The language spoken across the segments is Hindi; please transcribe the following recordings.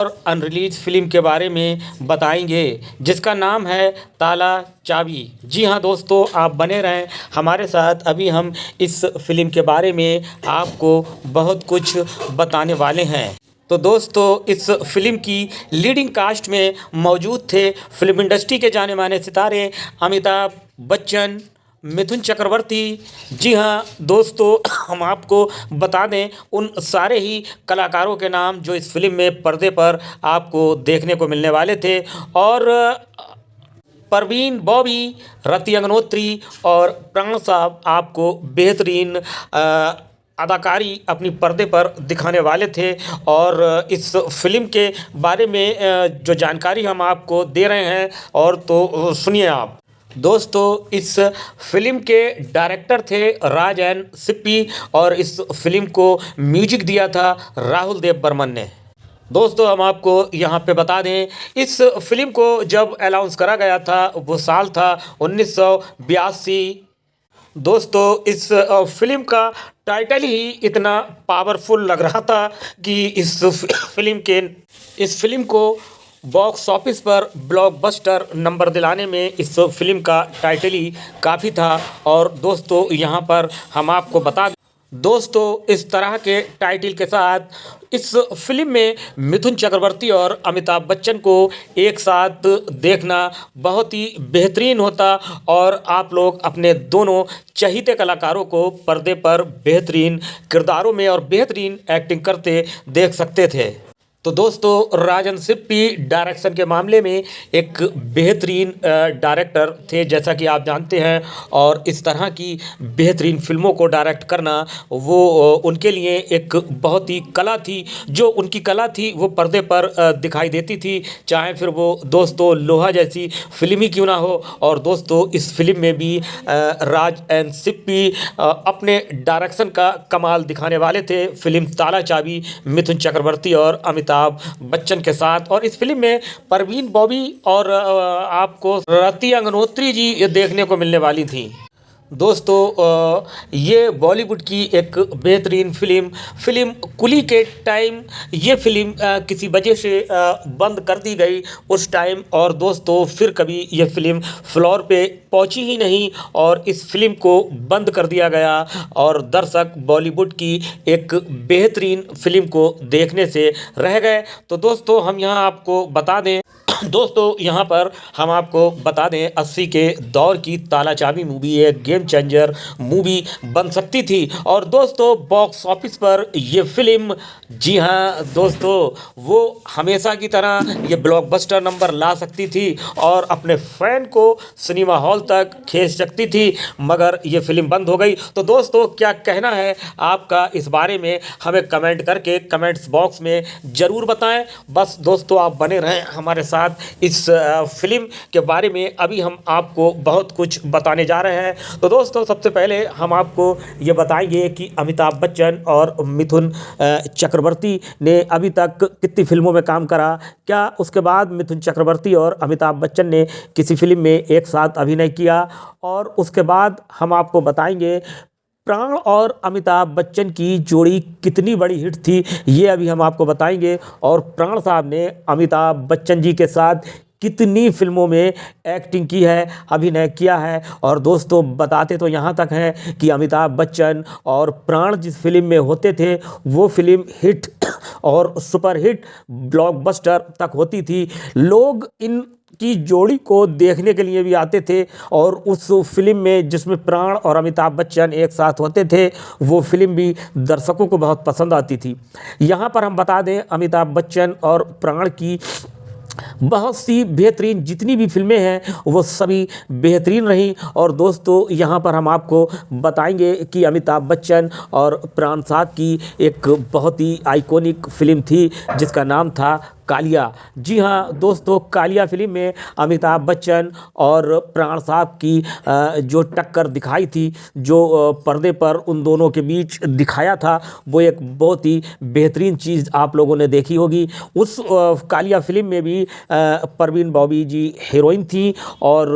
और अनरिलीज फिल्म के बारे में बताएंगे जिसका नाम है ताला चाबी। जी हाँ दोस्तों, आप बने रहें हमारे साथ। अभी हम इस फिल्म के बारे में आपको बहुत कुछ बताने वाले हैं। तो दोस्तों, इस फिल्म की लीडिंग कास्ट में मौजूद थे फिल्म इंडस्ट्री के जाने माने सितारे अमिताभ बच्चन, मिथुन चक्रवर्ती। जी हाँ दोस्तों, हम आपको बता दें उन सारे ही कलाकारों के नाम जो इस फिल्म में पर्दे पर आपको देखने को मिलने वाले थे। और परवीन बॉबी, रति अग्नोत्री और प्राण साहब आपको बेहतरीन अदाकारी अपनी पर्दे पर दिखाने वाले थे। और इस फिल्म के बारे में जो जानकारी हम आपको दे रहे हैं, और तो सुनिए आप। दोस्तों, इस फिल्म के डायरेक्टर थे राज एन सिप्पी, और इस फिल्म को म्यूजिक दिया था राहुल देव बर्मन ने। दोस्तों, हम आपको यहाँ पे बता दें, इस फिल्म को जब अनाउंस करा गया था वो साल था 1982। दोस्तों, इस फिल्म का टाइटल ही इतना पावरफुल लग रहा था कि इस फिल्म को बॉक्स ऑफिस पर ब्लॉकबस्टर नंबर दिलाने में इस फिल्म का टाइटल ही काफ़ी था। और दोस्तों, यहाँ पर हम आपको बता दें, दोस्तों इस तरह के टाइटल के साथ इस फिल्म में मिथुन चक्रवर्ती और अमिताभ बच्चन को एक साथ देखना बहुत ही बेहतरीन होता, और आप लोग अपने दोनों चहीते कलाकारों को पर्दे पर बेहतरीन किरदारों में और बेहतरीन एक्टिंग करते देख सकते थे। तो दोस्तों, राजन सिप्पी डायरेक्शन के मामले में एक बेहतरीन डायरेक्टर थे, जैसा कि आप जानते हैं। और इस तरह की बेहतरीन फिल्मों को डायरेक्ट करना वो उनके लिए एक बहुत ही कला थी। जो उनकी कला थी वो पर्दे पर दिखाई देती थी, चाहे फिर वो दोस्तों लोहा जैसी फिल्म ही क्यों ना हो। और दोस्तों, इस फिल्म में भी राज एन सिप्पी अपने डायरेक्शन का कमाल दिखाने वाले थे। फिल्म ताला चाबी मिथुन चक्रवर्ती और अमिताभ बच्चन के साथ। और इस फिल्म में परवीन बॉबी और आपको रति अग्नोत्री जी ये देखने को मिलने वाली थी। दोस्तों, ये बॉलीवुड की एक बेहतरीन फिल्म कुली के टाइम ये फिल्म किसी वजह से बंद कर दी गई उस टाइम। और दोस्तों, फिर कभी ये फिल्म फ्लोर पे पहुंची ही नहीं, और इस फिल्म को बंद कर दिया गया, और दर्शक बॉलीवुड की एक बेहतरीन फिल्म को देखने से रह गए। तो दोस्तों, हम यहाँ आपको बता दें, दोस्तों यहाँ पर हम आपको बता दें 80 के दौर की ताला चाबी मूवी एक गेम चेंजर मूवी बन सकती थी। और दोस्तों, बॉक्स ऑफिस पर ये फिल्म, जी हाँ दोस्तों, वो हमेशा की तरह ये ब्लॉकबस्टर नंबर ला सकती थी और अपने फैन को सिनेमा हॉल तक खींच सकती थी, मगर ये फिल्म बंद हो गई। तो दोस्तों, क्या कहना है आपका इस बारे में, हमें कमेंट करके कमेंट्स बॉक्स में ज़रूर बताएं। बस दोस्तों, आप बने रहें हमारे साथ। इस फिल्म के बारे में अभी हम आपको बहुत कुछ बताने जा रहे हैं। तो दोस्तों, सबसे पहले हम आपको ये बताएंगे कि अमिताभ बच्चन और मिथुन चक्रवर्ती ने अभी तक कितनी फिल्मों में काम करा, क्या उसके बाद मिथुन चक्रवर्ती और अमिताभ बच्चन ने किसी फिल्म में एक साथ अभिनय किया। और उसके बाद हम आपको बताएंगे प्राण और अमिताभ बच्चन की जोड़ी कितनी बड़ी हिट थी, ये अभी हम आपको बताएंगे। और प्राण साहब ने अमिताभ बच्चन जी के साथ कितनी फिल्मों में एक्टिंग की है, अभिनय किया है। और दोस्तों, बताते तो यहाँ तक हैं कि अमिताभ बच्चन और प्राण जिस फिल्म में होते थे वो फिल्म हिट और सुपरहिट ब्लॉकबस्टर तक होती थी। लोग इन की जोड़ी को देखने के लिए भी आते थे, और उस फिल्म में जिसमें प्राण और अमिताभ बच्चन एक साथ होते थे वो फिल्म भी दर्शकों को बहुत पसंद आती थी। यहाँ पर हम बता दें, अमिताभ बच्चन और प्राण की बहुत सी बेहतरीन जितनी भी फिल्में हैं वो सभी बेहतरीन रहीं। और दोस्तों, यहाँ पर हम आपको बताएंगे कि अमिताभ बच्चन और प्राण साहब की एक बहुत ही आइकॉनिक फिल्म थी जिसका नाम था कालिया। जी हाँ दोस्तों, कालिया फिल्म में अमिताभ बच्चन और प्राण साहब की जो टक्कर दिखाई थी, जो पर्दे पर उन दोनों के बीच दिखाया था, वो एक बहुत ही बेहतरीन चीज़ आप लोगों ने देखी होगी। उस कालिया फिल्म में भी परवीन बॉबी जी हीरोइन थी, और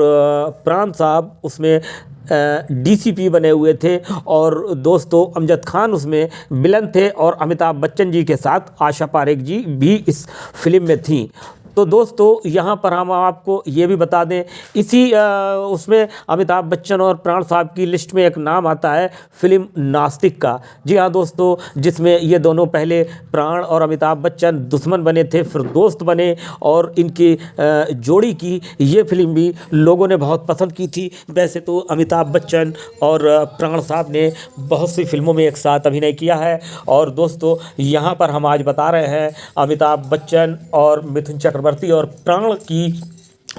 प्राण साहब उसमें डीसीपी बने हुए थे और दोस्तों अमजद खान उसमें विलन थे और अमिताभ बच्चन जी के साथ आशा पारेख जी भी इस फिल्म में थी। तो दोस्तों यहाँ पर हम आपको ये भी बता दें, इसी उसमें अमिताभ बच्चन और प्राण साहब की लिस्ट में एक नाम आता है फिल्म नास्तिक का। जी हाँ दोस्तों, जिसमें ये दोनों पहले प्राण और अमिताभ बच्चन दुश्मन बने थे, फिर दोस्त बने और इनकी जोड़ी की ये फिल्म भी लोगों ने बहुत पसंद की थी। वैसे तो अमिताभ बच्चन और प्राण साहब ने बहुत सी फिल्मों में एक साथ अभिनय किया है और दोस्तों यहाँ पर हम आज बता रहे हैं अमिताभ बच्चन और मिथुन चक्रवर्ती और प्राण की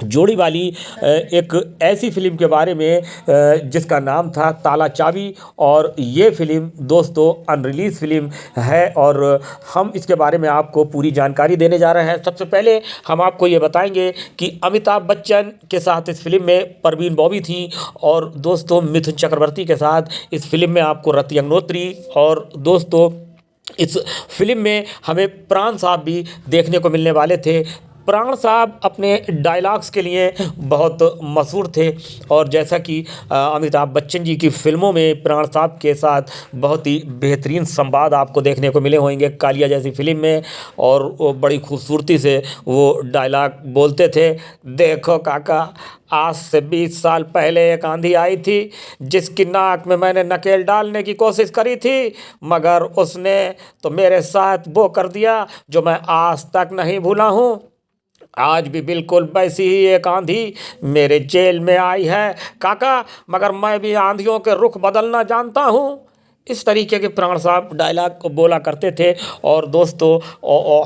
जोड़ी वाली एक ऐसी फिल्म के बारे में जिसका नाम था ताला चाबी। और ये फिल्म दोस्तों अनरिलीज फिल्म है और हम इसके बारे में आपको पूरी जानकारी देने जा रहे हैं। सबसे पहले हम आपको ये बताएंगे कि अमिताभ बच्चन के साथ इस फिल्म में परवीन बॉबी थी और दोस्तों मिथुन चक्रवर्ती के साथ इस फिल्म में आपको रति अग्नोत्री और दोस्तों इस फिल्म में हमें प्राण साहब भी देखने को मिलने वाले थे। प्राण साहब अपने डायलॉग्स के लिए बहुत मशहूर थे और जैसा कि अमिताभ बच्चन जी की फिल्मों में प्राण साहब के साथ बहुत ही बेहतरीन संवाद आपको देखने को मिले होंगे कालिया जैसी फिल्म में, और वो बड़ी खूबसूरती से वो डायलॉग बोलते थे। देखो काका, आज से 20 साल पहले एक आंधी आई थी जिसकी नाक में मैंने नकेल डालने की कोशिश करी थी, मगर उसने तो मेरे साथ वो कर दिया जो मैं आज तक नहीं भूला हूँ। आज भी बिल्कुल वैसी ही एक आंधी मेरे जेल में आई है काका, मगर मैं भी आंधियों के रुख बदलना जानता हूँ। इस तरीके के प्राण साहब डायलॉग बोला करते थे। और दोस्तों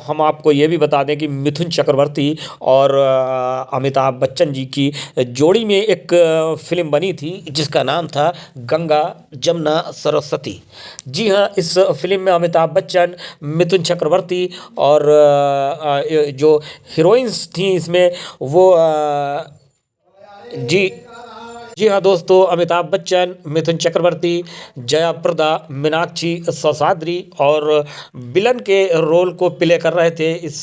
हम आपको ये भी बता दें कि मिथुन चक्रवर्ती और अमिताभ बच्चन जी की जोड़ी में एक फिल्म बनी थी जिसका नाम था गंगा जमुना सरस्वती। जी हाँ, इस फिल्म में अमिताभ बच्चन, मिथुन चक्रवर्ती और जो हीरोइंस थी इसमें वो जी जी हाँ दोस्तों, अमिताभ बच्चन, मिथुन चक्रवर्ती, जया प्रदा, मीनाक्षी ससाद्री और विलन के रोल को प्ले कर रहे थे इस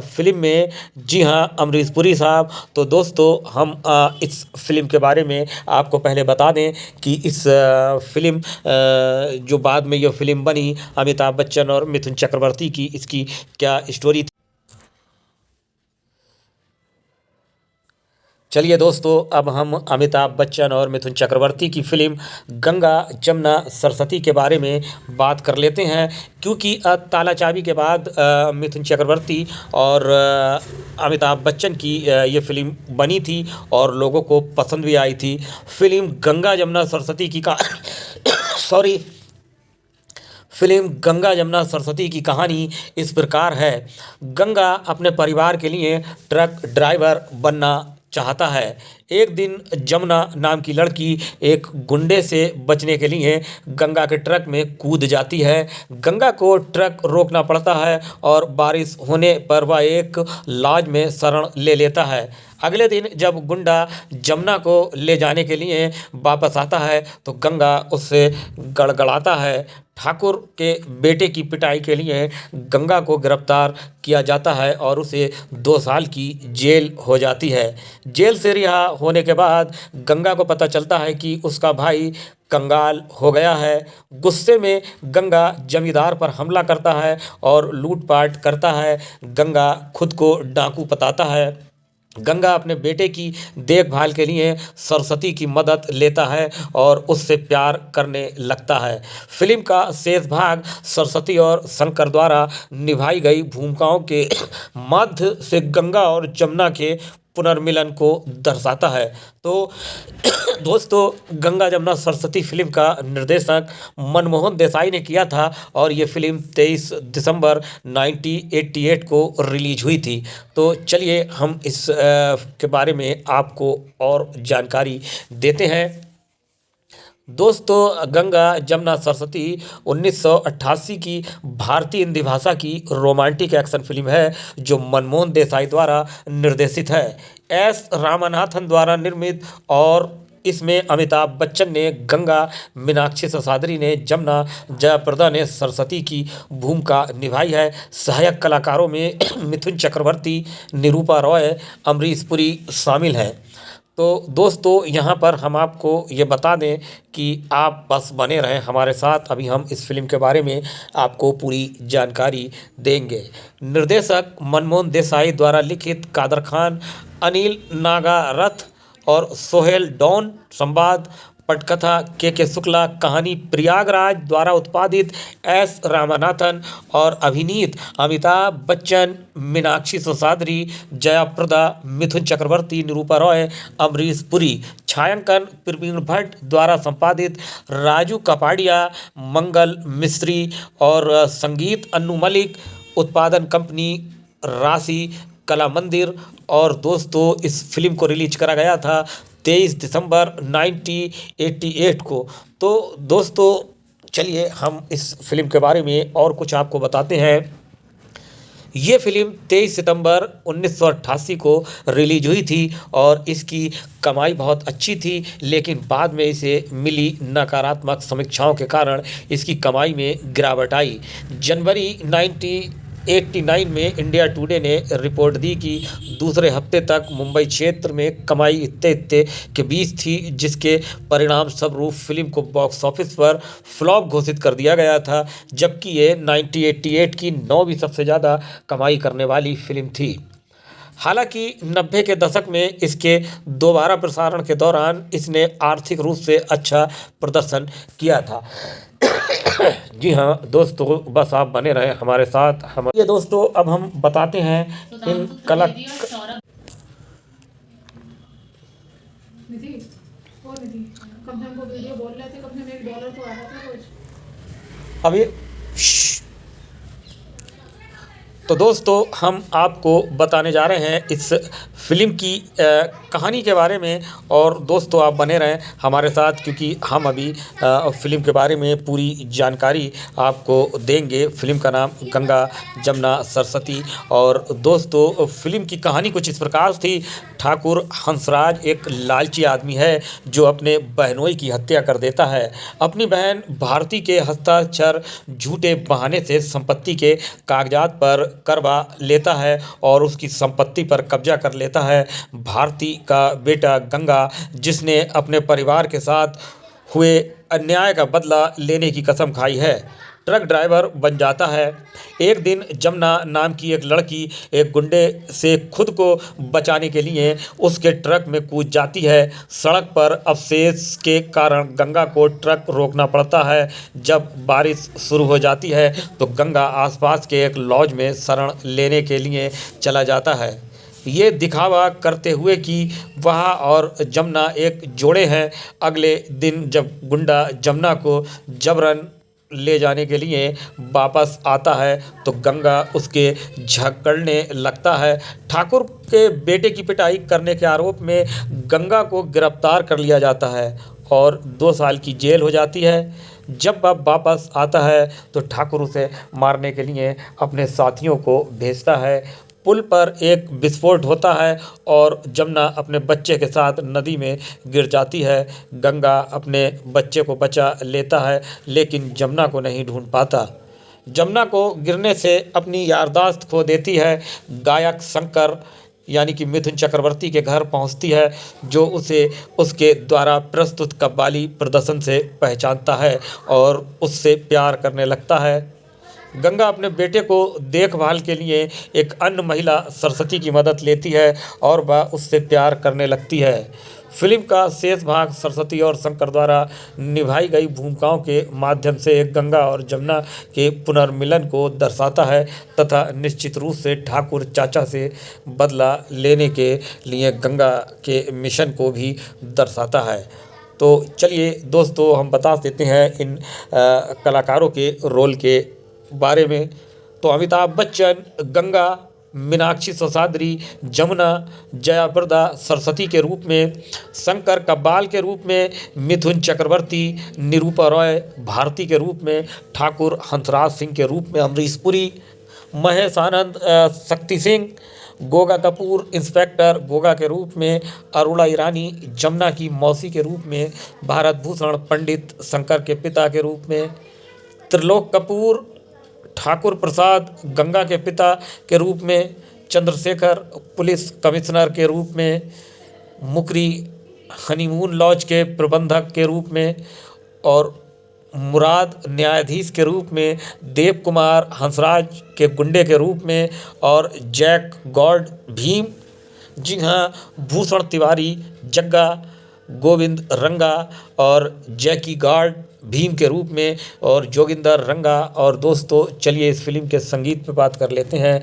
फिल्म में। जी हाँ, अमरीश पुरी साहब। तो दोस्तों हम इस फिल्म के बारे में आपको पहले बता दें कि इस फिल्म जो बाद में यह फिल्म बनी अमिताभ बच्चन और मिथुन चक्रवर्ती की, इसकी क्या स्टोरी थी। चलिए दोस्तों, अब हम अमिताभ बच्चन और मिथुन चक्रवर्ती की फिल्म गंगा जमुना सरस्वती के बारे में बात कर लेते हैं, क्योंकि ताला चाबी के बाद मिथुन चक्रवर्ती और अमिताभ बच्चन की ये फिल्म बनी थी और लोगों को पसंद भी आई थी। फिल्म गंगा जमुना सरस्वती की सॉरी फिल्म गंगा जमुना सरस्वती की कहानी इस प्रकार है। गंगा अपने परिवार के लिए ट्रक ड्राइवर बनना चाहता है। एक दिन जमुना नाम की लड़की एक गुंडे से बचने के लिए गंगा के ट्रक में कूद जाती है। गंगा को ट्रक रोकना पड़ता है और बारिश होने पर वह एक लॉज में शरण ले लेता है। अगले दिन जब गुंडा जमुना को ले जाने के लिए वापस आता है तो गंगा उससे गड़गड़ाता है। ठाकुर के बेटे की पिटाई के लिए गंगा को गिरफ्तार किया जाता है और उसे 2 साल की जेल हो जाती है। जेल से रिहा होने के बाद गंगा को पता चलता है कि उसका भाई कंगाल हो गया है। गुस्से में गंगा जमींदार पर हमला करता है और लूटपाट करता है। गंगा खुद को डाकू बताता है। गंगा अपने बेटे की देखभाल के लिए सरस्वती की मदद लेता है और उससे प्यार करने लगता है। फिल्म का शेष भाग सरस्वती और शंकर द्वारा निभाई गई भूमिकाओं के मध्य से गंगा और जमुना के पुनर्मिलन को दर्शाता है। तो दोस्तों, गंगा जमुना सरस्वती फिल्म का निर्देशक मनमोहन देसाई ने किया था और ये फिल्म 23 दिसंबर 1988 को रिलीज हुई थी। तो चलिए हम इस के बारे में आपको और जानकारी देते हैं। दोस्तों, गंगा जमुना सरस्वती 1988 की भारतीय हिंदी भाषा की रोमांटिक एक्शन फिल्म है जो मनमोहन देसाई द्वारा निर्देशित है। एस रामनाथन द्वारा निर्मित, और इसमें अमिताभ बच्चन ने गंगा, मीनाक्षी ससाद्री ने जमुना, जयाप्रदा ने सरस्वती की भूमिका निभाई है। सहायक कलाकारों में मिथुन चक्रवर्ती, निरूपा रॉय, अमरीश पुरी शामिल हैं। तो दोस्तों यहाँ पर हम आपको ये बता दें कि आप बस बने रहें हमारे साथ। अभी हम इस फिल्म के बारे में आपको पूरी जानकारी देंगे। निर्देशक मनमोहन देसाई द्वारा लिखित, कादर खान, अनिल नागारथ और सोहेल डॉन। संवाद पटकथा के शुक्ला। कहानी प्रयागराज द्वारा उत्पादित। एस रामानाथन और अभिनीत अमिताभ बच्चन, मीनाक्षी सुसादरी, जया प्रदा, मिथुन चक्रवर्ती, निरूपा रॉय, अमरीश पुरी। छायांकन प्रवीण भट्ट द्वारा संपादित। राजू कपाड़िया, मंगल मिस्त्री और संगीत अन्नू मलिक। उत्पादन कंपनी राशि कला मंदिर। और दोस्तों इस फिल्म को रिलीज करा गया था 23 दिसंबर 1988 को। तो दोस्तों चलिए हम इस फिल्म के बारे में और कुछ आपको बताते हैं। ये फिल्म 23 सितंबर 1988 को रिलीज हुई थी और इसकी कमाई बहुत अच्छी थी, लेकिन बाद में इसे मिली नकारात्मक समीक्षाओं के कारण इसकी कमाई में गिरावट आई। जनवरी 1989 में इंडिया टुडे ने रिपोर्ट दी कि दूसरे हफ्ते तक मुंबई क्षेत्र में कमाई इत्ते के बीच थी, जिसके परिणाम स्वरूप फिल्म को बॉक्स ऑफिस पर फ्लॉप घोषित कर दिया गया था, जबकि ये 1988 की 9वीं सबसे ज़्यादा कमाई करने वाली फिल्म थी। हालांकि 90 के दशक में इसके दोबारा प्रसारण के दौरान इसने आर्थिक रूप से अच्छा प्रदर्शन किया था। जी हाँ दोस्तों, बस आप बने रहें हमारे साथ। हम ये दोस्तों अब हम बताते हैं इन कला निधि और निधि कब हमको वीडियो बोल रहे थे, कब हम $1 तो आ रहा था कुछ अभी। तो दोस्तों हम आपको बताने जा रहे हैं इस फिल्म की कहानी के बारे में। और दोस्तों आप बने रहें हमारे साथ, क्योंकि हम अभी फिल्म के बारे में पूरी जानकारी आपको देंगे। फिल्म का नाम गंगा जमुना सरस्वती। और दोस्तों फिल्म की कहानी कुछ इस प्रकार थी। ठाकुर हंसराज एक लालची आदमी है जो अपने बहनोई की हत्या कर देता है। अपनी बहन भारती के हस्ताक्षर झूठे बहाने से संपत्ति के कागजात पर करवा लेता है और उसकी संपत्ति पर कब्जा कर लेता है। भारती का बेटा गंगा, जिसने अपने परिवार के साथ हुए अन्याय का बदला लेने की कसम खाई है, ट्रक ड्राइवर बन जाता है। एक दिन जमुना नाम की एक लड़की एक गुंडे से खुद को बचाने के लिए उसके ट्रक में कूद जाती है। सड़क पर अवशेष के कारण गंगा को ट्रक रोकना पड़ता है। जब बारिश शुरू हो जाती है तो गंगा आसपास के एक लॉज में शरण लेने के लिए चला जाता है, ये दिखावा करते हुए कि वह और जमुना एक जोड़े हैं। अगले दिन जब गुंडा जमुना को जबरन ले जाने के लिए वापस आता है तो गंगा उसके झगड़ने लगता है। ठाकुर के बेटे की पिटाई करने के आरोप में गंगा को गिरफ्तार कर लिया जाता है और 2 साल की जेल हो जाती है। जब वह वापस आता है तो ठाकुर उसे मारने के लिए अपने साथियों को भेजता है। पुल पर एक विस्फोट होता है और जमुना अपने बच्चे के साथ नदी में गिर जाती है। गंगा अपने बच्चे को बचा लेता है, लेकिन जमुना को नहीं ढूंढ पाता। जमुना को गिरने से अपनी याददाश्त खो देती है। गायक शंकर यानी कि मिथुन चक्रवर्ती के घर पहुंचती है, जो उसे उसके द्वारा प्रस्तुत कव्वाली प्रदर्शन से पहचानता है और उससे प्यार करने लगता है। गंगा अपने बेटे को देखभाल के लिए एक अन्य महिला सरस्वती की मदद लेती है और वह उससे प्यार करने लगती है। फिल्म का शेष भाग सरस्वती और शंकर द्वारा निभाई गई भूमिकाओं के माध्यम से गंगा और जमुना के पुनर्मिलन को दर्शाता है तथा निश्चित रूप से ठाकुर चाचा से बदला लेने के लिए गंगा के मिशन को भी दर्शाता है। तो चलिए दोस्तों हम बता देते हैं इन कलाकारों के रोल के बारे में। तो अमिताभ बच्चन गंगा, मीनाक्षी सुसादरी जमुना, जया प्रदा सरस्वती के रूप में, शंकर कव्वाल के रूप में, मिथुन चक्रवर्ती, निरूपा रॉय भारती के रूप में, ठाकुर हंसराज सिंह के रूप में अमरीश पुरी, महेश आनंद शक्ति सिंह, गोगा कपूर इंस्पेक्टर गोगा के रूप में, अरुणा ईरानी जमुना की मौसी के रूप में, भारत भूषण पंडित शंकर के पिता के रूप में, त्रिलोक कपूर ठाकुर प्रसाद गंगा के पिता के रूप में, चंद्रशेखर पुलिस कमिश्नर के रूप में, मुकरी हनीमून लॉज के प्रबंधक के रूप में और मुराद न्यायाधीश के रूप में, देव कुमार हंसराज के गुंडे के रूप में और जैक गॉड भीम, जी हाँ, भूषण तिवारी जग्गा, गोविंद रंगा और जैकी गार्ड भीम के रूप में और जोगिंदर रंगा। और दोस्तों चलिए इस फिल्म के संगीत पे बात कर लेते हैं।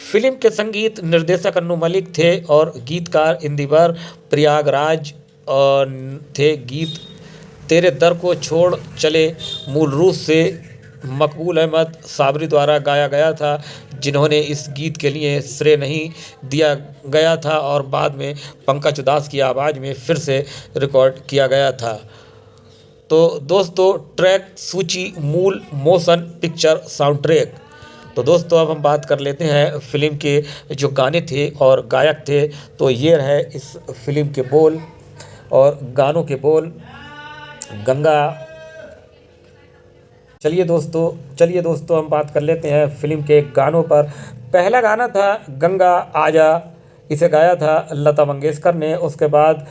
फिल्म के संगीत निर्देशक अन्नू मलिक थे और गीतकार इंदिवर प्रयागराज और थे। गीत तेरे दर को छोड़ चले मूल रूप से मकबूल अहमद साबरी द्वारा गाया गया था, जिन्होंने इस गीत के लिए श्रेय नहीं दिया गया था और बाद में पंकज उदास की आवाज़ में फिर से रिकॉर्ड किया गया था। तो दोस्तों ट्रैक सूची मूल मोशन पिक्चर साउंड ट्रैक। तो दोस्तों अब हम बात कर लेते हैं फिल्म के जो गाने थे और गायक थे। तो ये रहे इस फिल्म के बोल और गानों के बोल। गंगा चलिए दोस्तों हम बात कर लेते हैं फिल्म के गानों पर। पहला गाना था गंगा आजा, इसे गाया था लता मंगेशकर ने। उसके बाद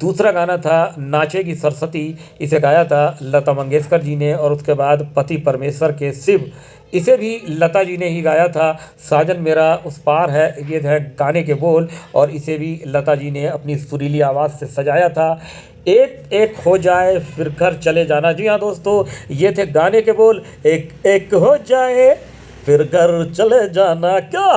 दूसरा गाना था नाचेगी सरस्वती, इसे गाया था लता मंगेशकर जी ने। और उसके बाद पति परमेश्वर के शिव, इसे भी लता जी ने ही गाया था। साजन मेरा उस पार है, ये है गाने के बोल और इसे भी लता जी ने अपनी सुरीली आवाज़ से सजाया था। एक एक हो जाए फिर घर चले जाना, जी हाँ दोस्तों, ये थे गाने के बोल। एक एक हो जाए फिर घर चले जाना। क्या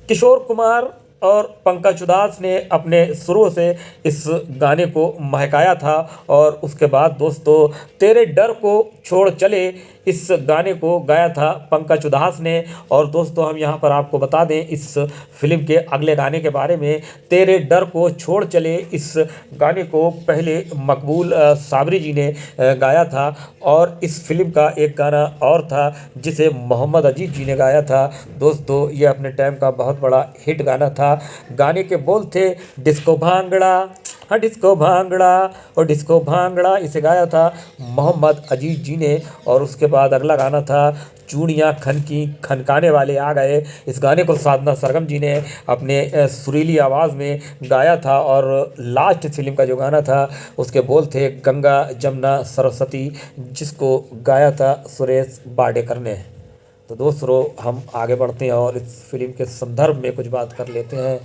किशोर कुमार और पंकज उदास ने अपने सुरों से इस गाने को महकाया था। और उसके बाद दोस्तों तेरे डर को छोड़ चले, इस गाने को गाया था पंकज उदास ने। और दोस्तों हम यहाँ पर आपको बता दें इस फिल्म के अगले गाने के बारे में। तेरे डर को छोड़ चले, इस गाने को पहले मकबूल साबरी जी ने गाया था। और इस फिल्म का एक गाना और था जिसे मोहम्मद अजीज जी ने गाया था। दोस्तों ये अपने टाइम का बहुत बड़ा हिट गाना था। गाने के बोल थे डिस्को भांगड़ा, हाँ डिस्को भांगड़ा और डिस्को भांगड़ा, इसे गाया था मोहम्मद अजीज जी ने। और उसके बाद अगला गाना था चूड़ियाँ खनकी खनकाने वाले आ गए, इस गाने को साधना सरगम जी ने अपने सुरीली आवाज़ में गाया था। और लास्ट फिल्म का जो गाना था उसके बोल थे गंगा जमुना सरस्वती, जिसको गाया था सुरेश वाडेकर ने। तो दोस्तों हम आगे बढ़ते हैं और इस फिल्म के संदर्भ में कुछ बात कर लेते हैं।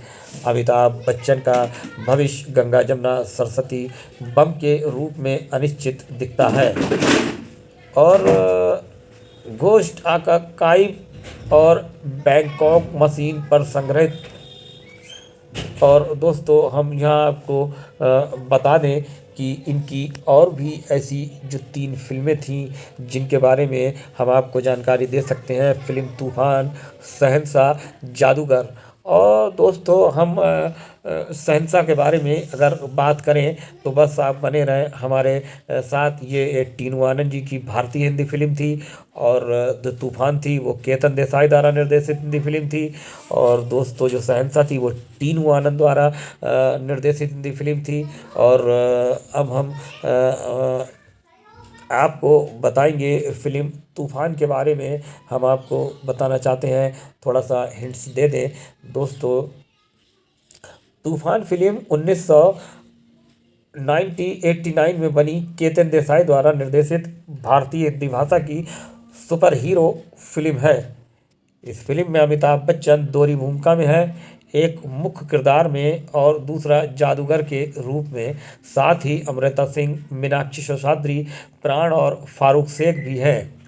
अमिताभ बच्चन का भविष्य गंगा जमुना सरस्वती बम के रूप में अनिश्चित दिखता है और घोस्ट आर्काइव और बैंकॉक मशीन पर संग्रहित। और दोस्तों हम यहाँ आपको बता दें कि इनकी और भी ऐसी जो 3 फिल्में थीं जिनके बारे में हम आपको जानकारी दे सकते हैं। फिल्म तूफान, शहंशाह, जादूगर। और दोस्तों हम शहंशाह के बारे में अगर बात करें तो बस आप बने रहें हमारे साथ। ये टीनू आनंद जी की भारतीय हिंदी फिल्म थी और द तूफान थी वो केतन देसाई द्वारा निर्देशित हिंदी फिल्म थी। और दोस्तों जो शहंशाह थी वो टीनू आनंद द्वारा निर्देशित हिंदी फिल्म थी। और अब हम आपको बताएंगे फिल्म तूफान के बारे में। हम आपको बताना चाहते हैं, थोड़ा सा हिंट्स दे दें दोस्तों। तूफान फिल्म 1989 में बनी केतन देसाई द्वारा निर्देशित भारतीय हिंदी भाषा की सुपर हीरो फिल्म है। इस फिल्म में अमिताभ बच्चन दोहरी भूमिका में है, एक मुख्य किरदार में और दूसरा जादूगर के रूप में। साथ ही अमृता सिंह, मीनाक्षी शेषाद्री, प्राण और फारूक शेख भी हैं।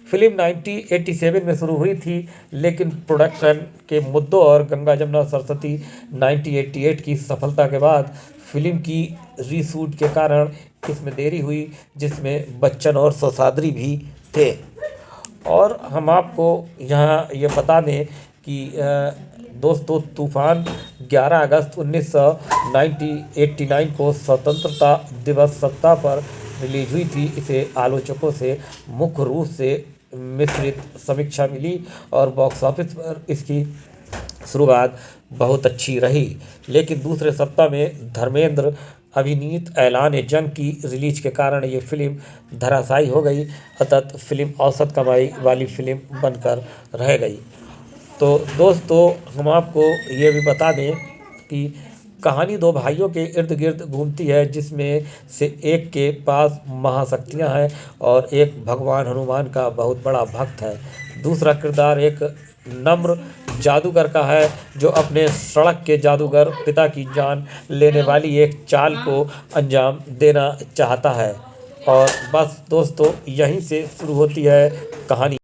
फिल्म 1987 में शुरू हुई थी लेकिन प्रोडक्शन के मुद्दों और गंगा जमुना सरस्वती 1988 की सफलता के बाद फिल्म की रीशूट के कारण इसमें देरी हुई, जिसमें बच्चन और शेषाद्री भी थे। और हम आपको यहाँ ये बता दें कि दोस्तों तूफान 11 अगस्त 1989 को स्वतंत्रता दिवस सप्ताह पर रिलीज हुई थी। इसे आलोचकों से मुख्य रूप से मिश्रित समीक्षा मिली और बॉक्स ऑफिस पर इसकी शुरुआत बहुत अच्छी रही, लेकिन दूसरे सप्ताह में धर्मेंद्र अभिनीत ऐलान जंग की रिलीज के कारण ये फिल्म धराशायी हो गई। अतः फिल्म औसत कमाई वाली फिल्म बनकर रह गई। तो दोस्तों हम आपको ये भी बता दें कि कहानी दो भाइयों के इर्द गिर्द घूमती है, जिसमें से एक के पास महाशक्तियां हैं और एक भगवान हनुमान का बहुत बड़ा भक्त है। दूसरा किरदार एक नम्र जादूगर का है जो अपने सड़क के जादूगर पिता की जान लेने वाली एक चाल को अंजाम देना चाहता है। और बस दोस्तों, यहीं से शुरू होती है कहानी।